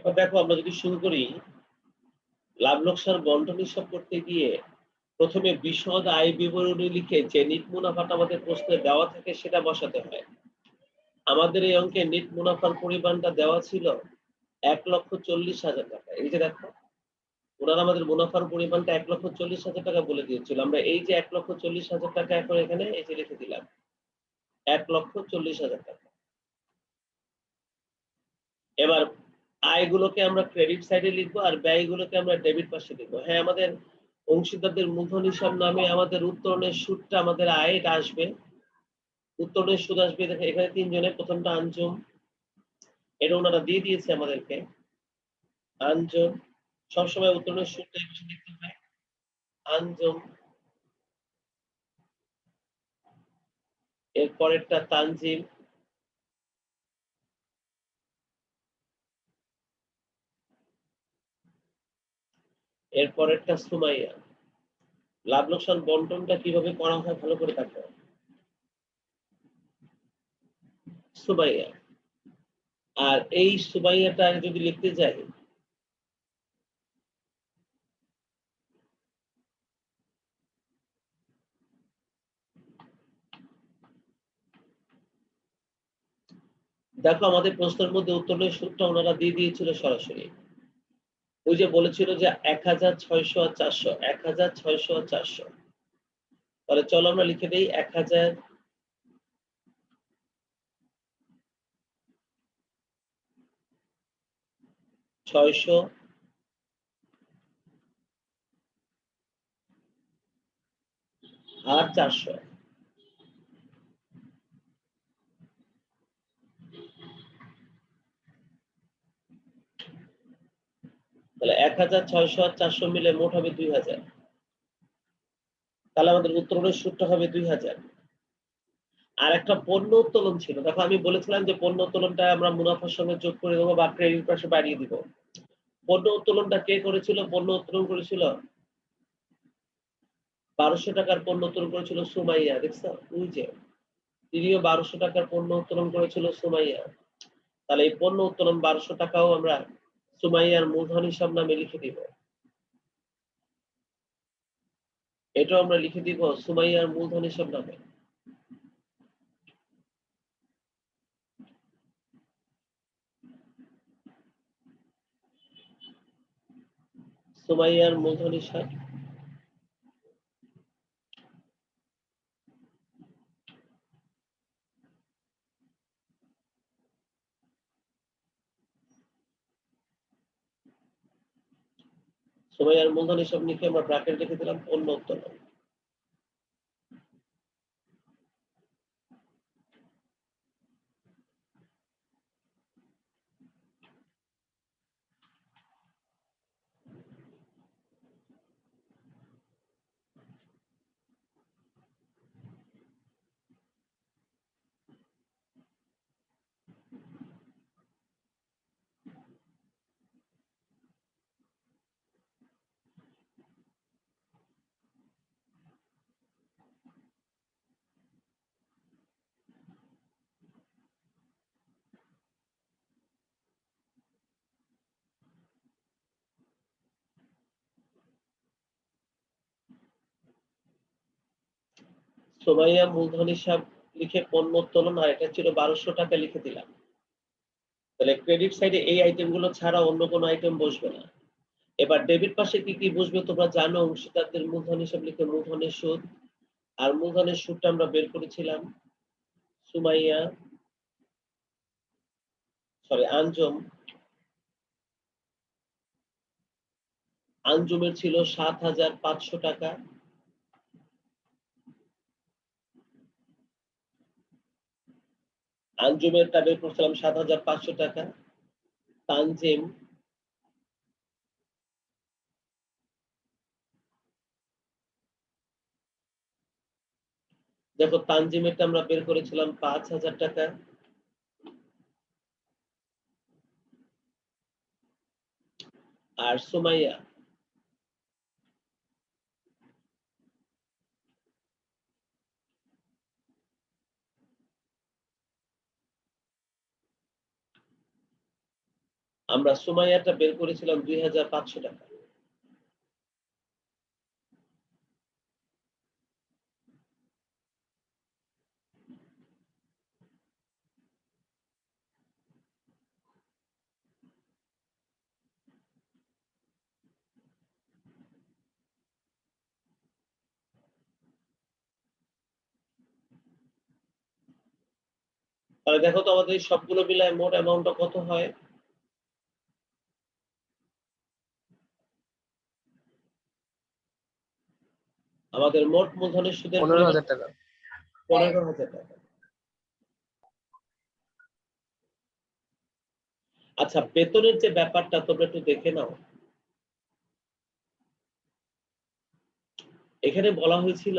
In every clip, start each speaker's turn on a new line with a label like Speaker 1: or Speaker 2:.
Speaker 1: এবার দেখো আমরা যদি শুরু করি লাভ লোকসান বন্টন হিসাব করতে গিয়ে প্রথমে বিশদ আয় বিবরণী লিখে যে নিট মুনাফাটা আমাদের প্রশ্নে দেওয়া থাকে সেটা বসাতে হয়। আমাদের এই অঙ্কে নিট মুনাফার পরিমাণটা দেওয়া ছিল ১,৪০,০০০ টাকা। এই যে দেখো ওনারা আমাদের মুনাফার পরিমাণটা ১,৪০,০০০ টাকা বলে দিয়েছিল। আমরা এই যে ১,৪০,০০০ টাকা এখন এখানে এই যে লিখে দিলাম। ১,৪০,০০০ টাকা। এবার আয়গুলোকে আমরা ক্রেডিট সাইডে লিখবো আর ব্যয়গুলোকে আমরা ডেবিট পাশে লিখবো। হ্যাঁ, আমাদের অংশীদারদের মূলধন হিসাব নামে আমাদের উত্তোলনের সুদটা আমাদের আয় এটা আসবে। উত্তোলনের সুদ আসবে দেখো এখানে ৩ জনের প্রথমটা আঞ্জুম। এটা ওনারা দিয়ে দিয়েছে আমাদেরকে। আঞ্জুম সবসময় উত্তোলনের সুদটা এই পাশে লিখতে হয়। আঞ্জুম এর পরেরটা তানজিম। এর পরেরটা সুমাইয়া। লাভ লোকসান বন্টনটা কিভাবে করা হয় ভালো করে দেখো। সুমাইয়া। আর এই সুমাইয়াটা যদি লিখতে যাই দেখো আমাদের প্রশ্নের মধ্যে উত্তোলনের সুদটা ওনারা দিয়ে দিয়েছিল সরাসরি। ওই যে বলেছিল যে ১,৬০০ আর ৪০০ ১,৬০০ আর ৪০০। তাহলে চলো আমরা লিখে দেই ১,৬০০ আর ৪০০। তাহলে ১,৬০০ আর ৪০০ মিলে মোট হবে ২,০০০। তাহলে আমাদের উত্তোলনের সুদটা হবে ২,০০০। আর একটা পণ্য উত্তোলন ছিল। দেখো আমি বলেছিলাম যে পণ্য উত্তোলনটা আমরা মুনাফার সঙ্গে যোগ করে দেবো বা ক্রেডিট পাশে বাড়িয়ে দিব। পণ্য উত্তোলনটা কে করেছিল? পণ্য উত্তোলন করেছিল ১২০০ টাকার পণ্য উত্তোলন করেছিল সুমাইয়া। দেখছো? ওই যে তিনিও ১২০০ টাকার পণ্য উত্তোলন করেছিল সুমাইয়া। তাহলে এই পণ্য উত্তোলন ১২০০ টাকাও আমরা সুমাইয়ার মূলধন হিসাব নামে লিখে দিব। এটাও আমরা লিখে দিব সুমাইয়ার মূলধন হিসাব নামে। সুমাইয়ার মূলধন হিসাব। সুমাইয়ার মূলধন হিসাব লিখে আমরা ব্র্যাকেট লিখে দিলাম পণ্য উত্তোলন। সুমাইয়া মূলধন হিসাব লিখে পণ্য উত্তোলন আর এটা ছিল ১২০০ টাকা লিখে দিলাম। তাহলে ক্রেডিট সাইডে এই আইটেমগুলো ছাড়া অন্য কোনো আইটেম বসবে না। এবার ডেবিট পাশে কি কি বসবে তোমরা জানো। অংশীদারদের মূলধন হিসাব লিখে মূলধনের সুদ আর মূলধনের সুদটা আমরা বের করেছিলাম সুমাইয়া আঞ্জুম। আঞ্জুমের ছিল ৭,৫০০ টাকা। আঞ্জুমেরটা বের করছিলাম ৭,৫০০ টাকা। তানজিম দেখো তানজিমেরটা আমরা বের করেছিলাম ৫,০০০ টাকা। আর সুমাইয়া আমরা সুমাইয়াটা বের করেছিলাম 2,500 টাকা। তাহলে দেখো তো আমাদের সবগুলো মিলায় মোট অ্যামাউন্টটা কত হয়? আমাদের মোট মূলধনের সুদের
Speaker 2: 15,000 টাকা।
Speaker 1: 15,000 টাকা। আচ্ছা, বেতনের যে ব্যাপারটা তোমরা একটু দেখে নাও। এখানে বলা হয়েছিল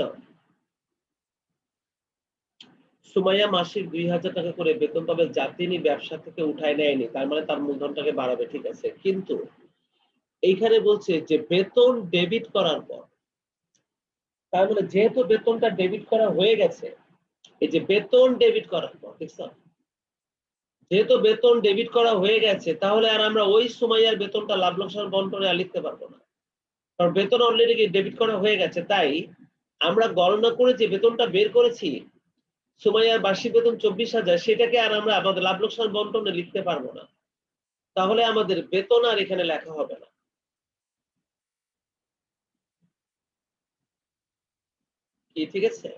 Speaker 1: সুমাইয়া মাসিক 2,000 টাকা করে বেতন পাবে, যা তিনি ব্যবসা থেকে উঠায় নেয়নি, তার মানে তার মূলধনটাকে বাড়াবে, ঠিক আছে। কিন্তু এইখানে বলছে যে বেতন ডেবিট করার পর, তার মানে যেহেতু বেতনটা ডেবিট করা হয়ে গেছে, এই যে বেতন ডেবিট করার পর, দেখছো, যেহেতু বেতন ডেবিট করা হয়ে গেছে, তাহলে আর আমরা ওই সুমাইয়ার বেতনটা লাভ লোকসান বন্টনে আর লিখতে পারবো না, কারণ বেতন অলরেডি ডেবিট করা হয়ে গেছে। তাই আমরা গণনা করে যে বেতনটা বের করেছি, সুমাইয়ার বার্ষিক বেতন 24,000, সেটাকে আর আমরা আমাদের লাভ লোকসান বন্টনে লিখতে পারবো না। তাহলে আমাদের বেতন আর এখানে লেখা হবে না। কি ঠিক আছে?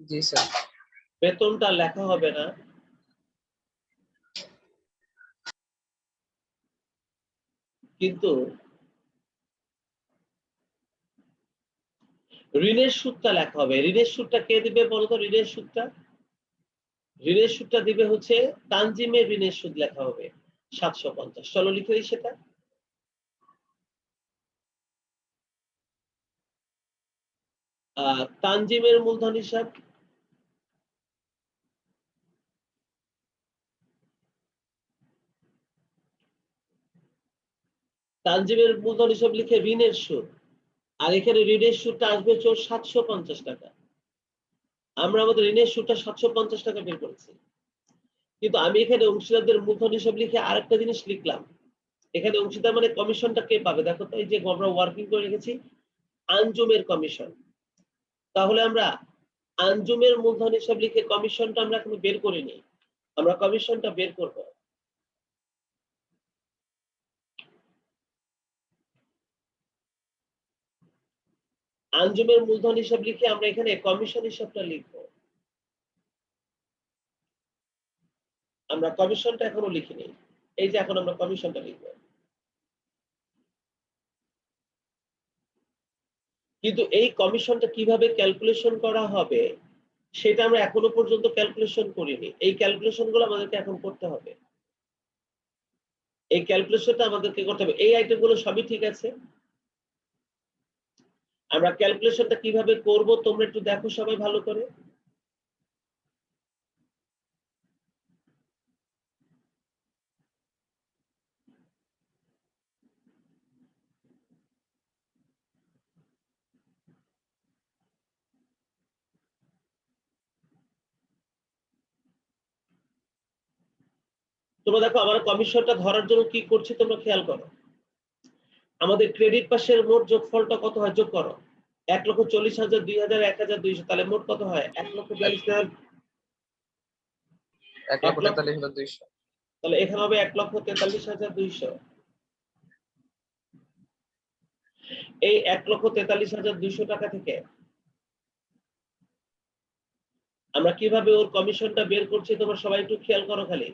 Speaker 2: জি স্যার।
Speaker 1: বেতনটা লেখা হবে না, কিন্তু ঋণের সুদটা লেখা হবে। ঋণের সুদটা কে দিবে বলতো? ঋণের সুদটা দিবে হচ্ছে তানজিমের ঋণের সুদ লেখা হবে 750। চলো লিখে দিই সেটা। তানজিমের মূলধন হিসাব, তানজিমের মূলধন হিসাব লিখে ঋণের সুদ, আর এখানে ঋণের সুদটা আসবে 750 টাকা। আমরা আমাদের ঋণের সুদটা 750 টাকা বের করেছি, কিন্তু আমি এখানে অংশীদারদের মূলধন হিসাব লিখে আরেকটা জিনিস লিখলাম। এখানে অংশীদার মানে কমিশনটা কে পাবে? দেখো তো, এই যে আমরা ওয়ার্কিং করে রেখেছি আঞ্জুমের কমিশন। তাহলে আমরা আঞ্জুমের মূলধন হিসাব লিখে কমিশনটা আমরা এখন বের করিনি, আমরা কমিশনটা বের করব। আঞ্জুমের মূলধন হিসাব লিখে আমরা এখানে কমিশন হিসাবটা লিখব। আমরা কমিশনটা এখনো লিখিনি, এই যে এখন আমরা কমিশনটা লিখব। কিন্তু এই কমিশনটা কিভাবে ক্যালকুলেশন করা হবে সেটা আমরা এখনো পর্যন্ত ক্যালকুলেশন করিনি। এই ক্যালকুলেশন গুলো আমাদেরকে এখন করতে হবে। এই ক্যালকুলেশনটা আমাদেরকে করতে হবে। এই আইটেম গুলো সবই ঠিক আছে, আমরা ক্যালকুলেশনটা কিভাবে করব তোমরা একটু দেখো সবাই ভালো করে। তোমরা দেখো আমার কমিশনটা ধরার জন্য কি করছি তোমরা খেয়াল করো। আমাদের ক্রেডিট পাশের মোট যোগফলটা কত হয়? যোগ করো। 1,40,000, 2,000, 1,200, তাহলে মোট কত হয়? 1,42,000।
Speaker 2: 1,43,200।
Speaker 1: তাহলে এখানে হবে 1,43,200। এই 1,43,200 টাকা থেকে আমরা কিভাবে ওর কমিশনটা বের করছি তোমরা সবাই একটু খেয়াল করো খালি।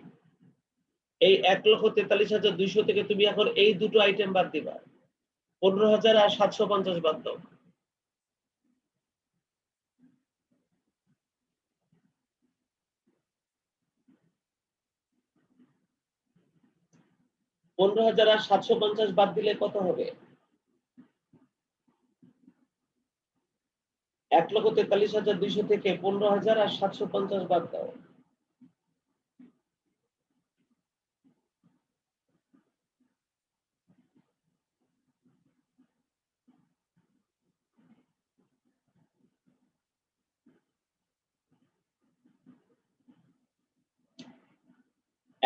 Speaker 1: এই 1,43,200 থেকে তুমি এখন এই দুটো আইটেম বাদ দিবা, 15,000 আর 750 বাদ দাও। 15,000 আর 750 বাদ দিলে কত হবে? 1,43,200 থেকে 15,000 আর 750 বাদ দাও।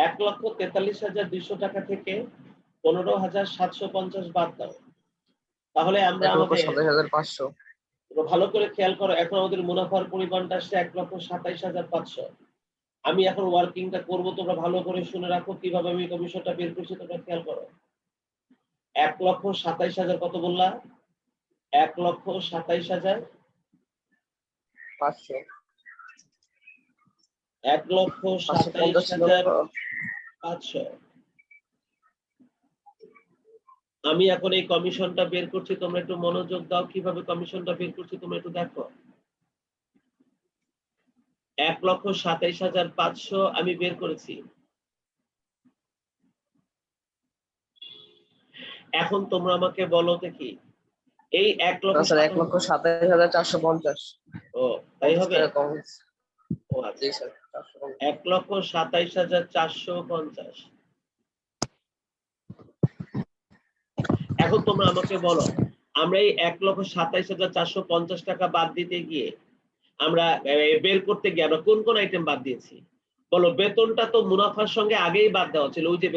Speaker 1: 1,43,200 টাকা থেকে 15,750 বাদ দাও, তাহলে আমরা
Speaker 2: 1,27,500।
Speaker 1: ভালো করে খেয়াল করো, এখন আমাদের মুনাফার পরিমাণটা আসছে 1,27,500। আমি এখন ওয়ার্কিংটা করব, তোমরা ভালো করে শুনে রাখো কিভাবে আমি কমিশনটা বের করছি, তোমরা খেয়াল করো। 1,27,000 কত বললা? 1,27,500। 1,27,500। আমি এখন এই কমিশনটা বের করছি, তোমরা একটু মনোযোগ দাও কিভাবে কমিশনটা বের করছি তোমরা একটু দেখো। 1,27,500 আমি বের করেছি। এখন তোমরা আমাকে বলো দেখি এই
Speaker 2: 1,27,450।
Speaker 1: ও তাই হবে? ও
Speaker 2: জি
Speaker 1: আচ্ছা,
Speaker 2: স্যার।
Speaker 1: 1,27,450। এখন তোমরা আমাকে বলো, আমরা এই 1,27,450 টাকা বাদ দিতে গিয়ে আমরা বের করতে গিয়ে আমরা কোন কোন আইটেম বাদ দিয়েছি বলো? বেতনটা তো মুনাফার সঙ্গে আগেই বাদ দেওয়া ছিল, ওই যে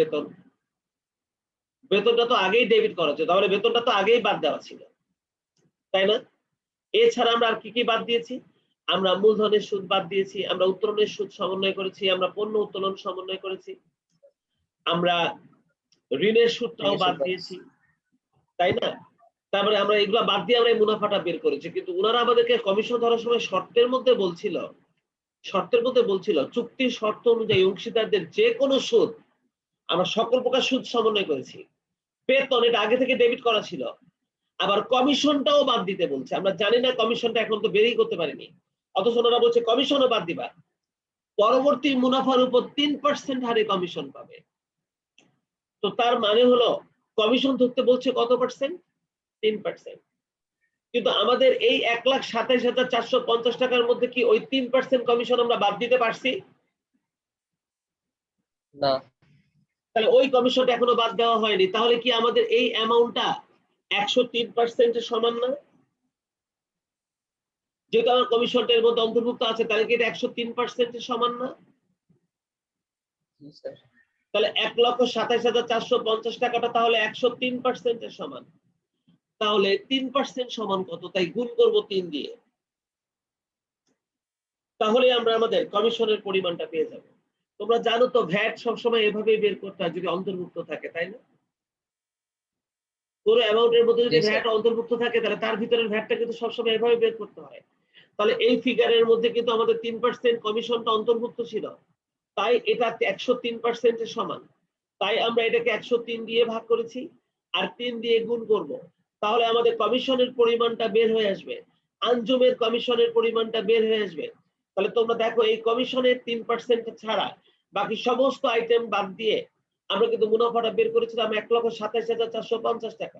Speaker 1: বেতনটা তো আগেই ডেবিট করা ছিল, তাহলে বেতনটা তো আগেই বাদ দেওয়া ছিল, তাই না? এছাড়া আমরা আর কি কি বাদ দিয়েছি? আমরা মূলধনের সুদ বাদ দিয়েছি, আমরা উত্তোলনের সুদ সমন্বয় করেছি, আমরা পণ্য উত্তোলন সমন্বয় করেছি, আমরা ঋণের সুদটাও বাদ দিয়েছি, তাই না? তারপরে আমরা এগুলা বাদ দিয়ে আমরা এই মুনাফাটা বের করেছি। কিন্তু ওনারা আমাদেরকে কমিশন ধরার সময় শর্তের মধ্যে বলছিল চুক্তির শর্ত অনুযায়ী অংশীদারদের যে কোনো সুদ, আমরা সকল প্রকার সুদ সমন্বয় করেছি। বেতন এটা আগে থেকে ডেবিট করা ছিল, আবার কমিশনটাও বাদ দিতে বলছে। আমরা জানি না কমিশনটা এখন তো বেরই করতে পারিনি, অথচ ওনারা বলছে কমিশনও বাদ দিবা, পরবর্তী মুনাফার উপর 3% হারে কমিশন পাবে। তো তার মানে হলো কমিশন ধরতে বলছে কত পার্সেন্ট? 3%। কিন্তু আমাদের এই 1,27,450 টাকার মধ্যে কি ওই 3% কমিশন আমরা বাদ দিতে পারছি?
Speaker 2: না।
Speaker 1: তাহলে ওই কমিশনটা এখনো বাদ দেওয়া হয়নি, তাহলে কি আমাদের এই অ্যামাউন্টটা 103% এর সমান না? যেহেতু আমার কমিশনটা এর মধ্যে অন্তর্ভুক্ত আছে, তাহলে কি এটা 103% এর সমান না? তাহলে 1,27,450 টাকাটা তাহলে 103% এর সমান। তাহলে 3% সমান কত? তাই গুণ করব 3 দিয়ে, তাহলে আমরা আমাদের কমিশনের পরিমাণটা পেয়ে যাব। তোমরা জানো তো ভ্যাট সবসময় এভাবেই বের করতে হয় যদি অন্তর্ভুক্ত থাকে, তাই না? পুরো অ্যামাউন্টের মধ্যে যদি ভ্যাট অন্তর্ভুক্ত থাকে তাহলে তার ভিতরের ভ্যাটটা কিন্তু সবসময় এভাবে বের করতে হয়। তাহলে এই ফিগারের মধ্যে কিন্তু আমাদের 3% কমিশনটা অন্তর্ভুক্ত ছিল, তাই এটা 103% এর সমান। তাই আমরা এটাকে 103 দিয়ে ভাগ করেছি আর 3 দিয়ে গুণ করব, তাহলে আমাদের কমিশনের পরিমাণটা বের হয়ে আসবে, আঞ্জুমের কমিশনের পরিমাণটা বের হয়ে আসবে। তাহলে তোমরা দেখো এই কমিশনের 3% ছাড়া বাকি সমস্ত আইটেম বাদ দিয়ে আমরা কিন্তু মুনাফাটা বের করেছিলাম 1,27,450 টাকা।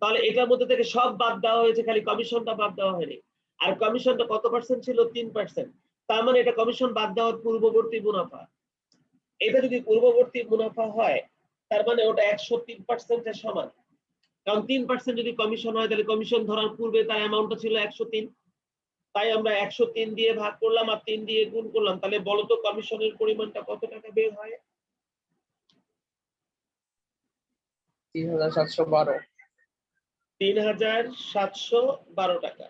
Speaker 1: তাহলে এটার মধ্যে থেকে সব বাদ দেওয়া হয়েছে, খালি কমিশনটা বাদ দেওয়া হয়নি। আর কমিশনটা কত পার্সেন্ট ছিল? 3%। তার মানে এটা কমিশন বাদ দেওয়ার পূর্ববর্তী মুনাফা। এটা যদি পূর্ববর্তী মুনাফা হয় তার মানে ওটা 103% এর সমান, কারণ 3% যদি কমিশন হয় তাহলে কমিশন ধরার পূর্বে তার অ্যামাউন্টটা ছিল 103। তাই আমরা 103 দিয়ে ভাগ করলাম আর 3 দিয়ে গুণ করলাম। তাহলে বলো তো কমিশনের পরিমাণটা কত টাকা বের হয়?
Speaker 2: 3,712।
Speaker 1: 3,712 টাকা।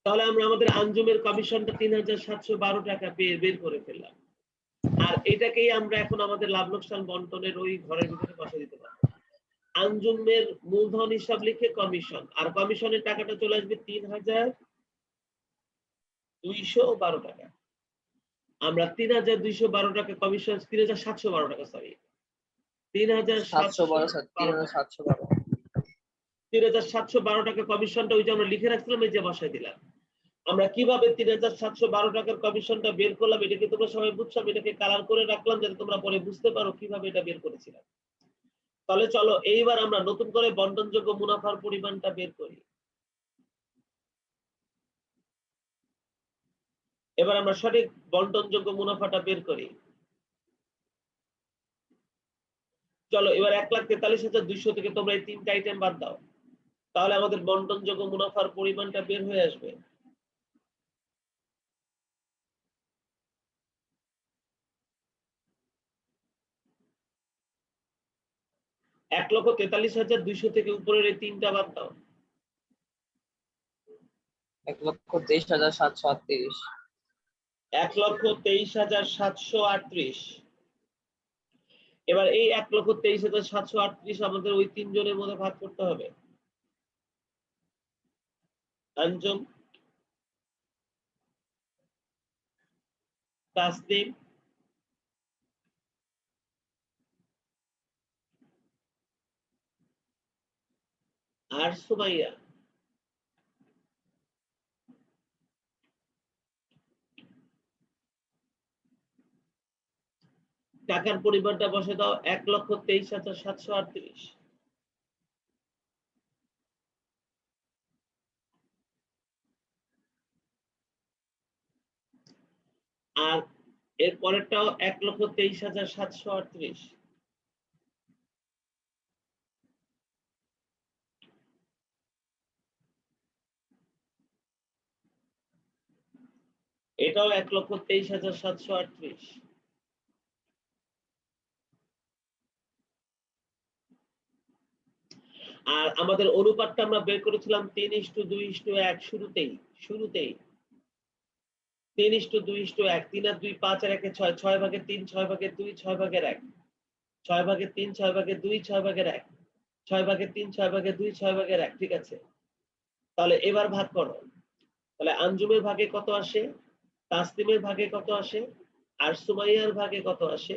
Speaker 1: তাহলে আমরা আমাদের আঞ্জুমের কমিশনটা 3,712 টাকা বের করে ফেললাম। আর এটাকেই আমরা এখন আমাদের লাভ লোকসান বন্টনের ওই ঘরের ভিতরে বসে দিতে পারবো। আঞ্জুমের মূলধন হিসাব লিখে কমিশন, আর কমিশনের টাকাটা চলে আসবে 3,212 টাকা। আমরা 3,212 টাকা কমিশন, 3,712 টাকা, সরি 3,712 টাকা কমিশনটা ওই যে আমরা লিখে রাখছিলাম, এই যে বসাই দিলাম। আমরা কিভাবে 3,712 টাকার কমিশনটা বের করলাম এটাকে তোমরা সবাই বুঝছো, এটাকে কালার করে রাখলাম যাতে তোমরা পরে বুঝতে পারো কিভাবে এটা বের করেছিলাম। তাহলে চলো এইবার আমরা নতুন করে বন্টনযোগ্য মুনাফার পরিমাণটা বের করি। এবার আমরা সঠিক বন্টনযোগ্য মুনাফাটা বের করি। চলো এবার 1,43,200 থেকে তোমরা এই 3টা আইটেম বাদ দাও, তাহলে আমাদের বন্টনযোগ্য মুনাফার পরিমাণটা বের হয়ে আসবে। 1,43,200 থেকে উপরের এই তিনটা বাদ দাও।
Speaker 2: 1,23,738।
Speaker 1: 1,23,738। এবার এই 1,23,738 আমাদের ওই তিনজনের মধ্যে ভাগ করতে হবে। আঞ্জুম, তাসনিম, আর সুমাইয়া। টাকার পরিমাণটা বসে দাও 1,23,738। আর এর পরেরটাও 1,23,738। এটাও 1,23,738। আর আমাদের অনুপাতটা আমরা বের করেছিলাম 3:2:1 শুরুতেই 3:2:1। 3 আর 2 5 আর 1 6, 6 ভাগে 3, 6 ভাগে 2, 6 ভাগের 1, 6 ভাগে 3, 6 ভাগে 2, 6 ভাগের 1, 6 ভাগে 3, 6 ভাগে 2, 6 ভাগের 1। ঠিক আছে, তাহলে এবার ভাগ করো। তাহলে আঞ্জুমের ভাগে কত আসে, তাসনিমের ভাগে কত আসে, আর সুমাইয়ার ভাগে কত আসে,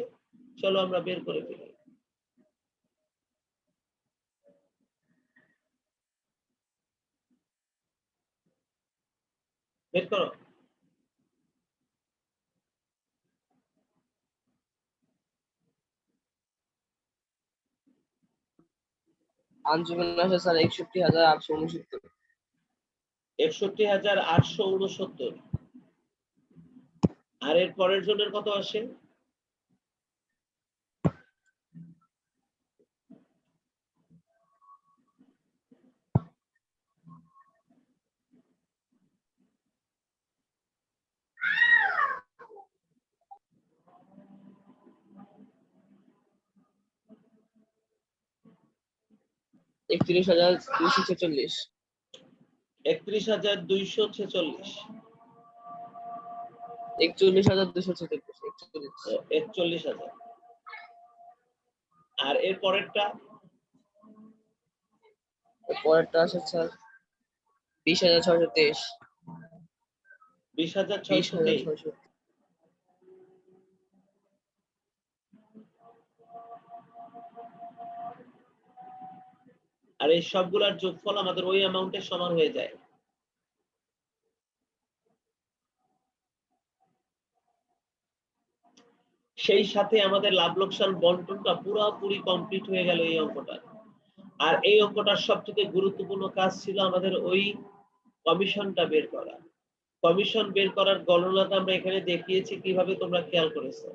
Speaker 1: চলো আমরা বের করে ফেলি। বের করো।
Speaker 2: আঞ্জুমান আসে স্যার 61,869।
Speaker 1: 61,869। আর এর পরের জনের কত আসে?
Speaker 2: একত্রিশ হাজার 246।
Speaker 1: 31,246।
Speaker 2: 41,246।
Speaker 1: 41,000। আর এর পরেরটা?
Speaker 2: পরেরটা আসে স্যার 20,623।
Speaker 1: 20,623। আর এই সবগুলার যোগফল আমাদের ওই অ্যামাউন্টের সমান হয়ে যায়। সেই সাথে আমাদের লাভ লোকসান বন্টনটা পুরোপুরি কমপ্লিট হয়ে গেল এই অঙ্কটা। আর এই অঙ্কটার সবচেয়ে গুরুত্বপূর্ণ কাজ ছিল আমাদের ওই কমিশনটা বের করা। কমিশন বের করার গণনাটা আমরা এখানে দেখিয়েছি, কিভাবে তোমরা খেয়াল করেছো।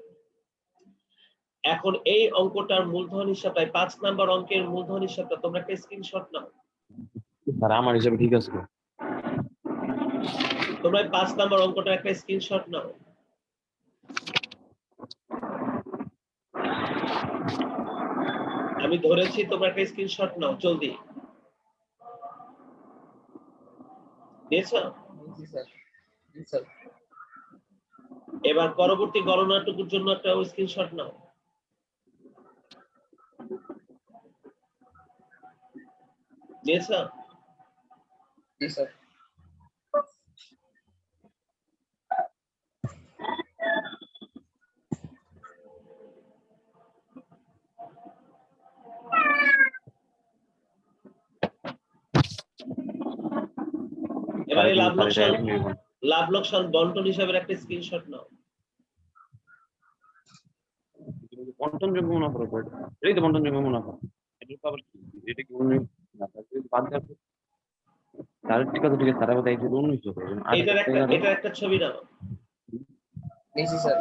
Speaker 1: এখন এই অঙ্কটার মূলধন হিসাবটা, 5 নাম্বার অঙ্কের মূলধন হিসাবটা তোমরা একটা স্ক্রিনশট নাও।
Speaker 3: স্যার আমার হিসাবে ঠিক আছে।
Speaker 1: তোমরা 5 নাম্বার অঙ্কটা একটা স্ক্রিনশট নাও। আমি ধরেছি, তোমরা একটা স্ক্রিনশট নাও জলদি। নিয়েছো?
Speaker 2: জি স্যার। জি স্যার।
Speaker 1: এবার পরবর্তী গণনাটুকুর জন্য একটা স্ক্রিনশট নাও। নিয়েছো?
Speaker 2: জি স্যার।
Speaker 1: এবারে লাভ লোকসান বন্টন হিসাবে একটা স্ক্রিনশট নাও।
Speaker 3: বন্টনযোগ্য মুনাফার উপর, এই তো বন্টনযোগ্য মুনাফা। এটা তো আবার এটা কি অন্য না, বাদ দেওয়ার তার ঠিক আছে, ঠিক আছে, তারা কথা একটু অন্য কিছু করবেন।
Speaker 1: এটা একটা ছবি নাও।
Speaker 2: নিয়েছি স্যার।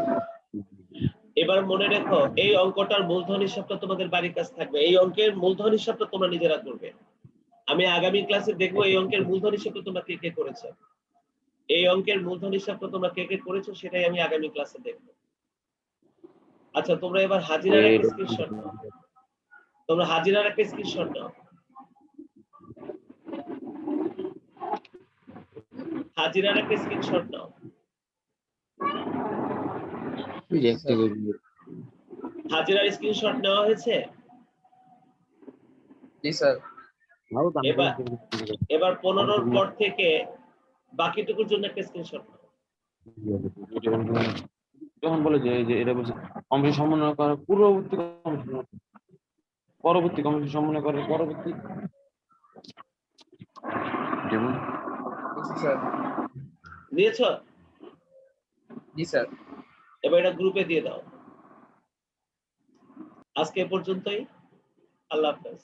Speaker 1: এবার মনে রেখো, এই অঙ্কটার মূলধন হিসাবটা তোমাদের বাড়ির কাছে থাকবে। এই অঙ্কের মূলধন হিসাবটা তোমরা নিজেরা করবে। আমি আগামী ক্লাসে দেখবো এই অঙ্কের মূলধন হিসাবটা তোমরা কে কে করেছো। এই অঙ্কের মূলধন হিসাবটা তোমরা কে কে করেছো সেটাই আমি আগামী ক্লাসে দেখবো। আচ্ছা, তোমরা এবার হাজিরার একটা স্ক্রিনশট নাও। তোমরা হাজিরার একটা স্ক্রিনশট নাও। হাজিরার একটা স্ক্রিনশট নাও। হাজিরার স্ক্রিনশট নেওয়া হয়েছে?
Speaker 2: জি স্যার।
Speaker 1: এবার 15 পর থেকে বাকিটুকুর জন্য একটা স্ক্রিনশট নাও।
Speaker 3: যখন বলে যে এটা বলছে কমিশন সমন্বয় করা পূর্ববর্তী কমিশন পরবর্তী কমিশন সমন্বয় করে পরবর্তী যেমন
Speaker 2: নিয়েছি স্যার।
Speaker 1: নিয়েছ?
Speaker 2: জি স্যার।
Speaker 1: এবার এটা গ্রুপে দিয়ে দাও। আজকে এ পর্যন্তই। আল্লাহ হাফেজ।